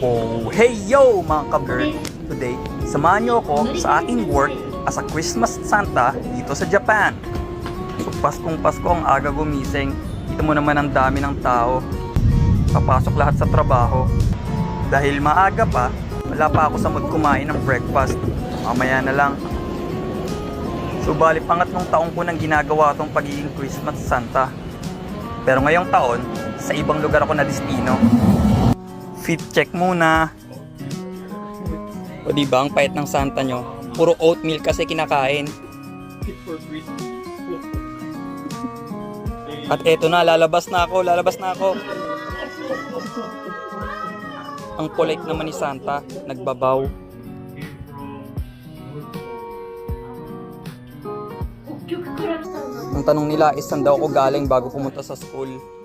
Oh, hey yo mga ka-bird! Today, samahan niyo ako sa aking work as a Christmas Santa dito sa Japan. So, Paskong Pasko ang aga gumising. Kita mo naman ang dami ng tao. Papasok lahat sa trabaho. Dahil maaga pa, wala pa ako sa mood kumain ng breakfast. Mamaya na lang. So, bali pangatlong taong ko nang ginagawa itong pagiging Christmas Santa. Pero ngayong taon, sa ibang lugar ako na destino. Fit check muna. O diba ang payat ng Santa nyo? Puro oatmeal kasi kinakain. At eto na, lalabas na ako. Ang polite naman ni Santa, nagbabaw. Ang tanong nila is saan daw ako galing bago pumunta sa school.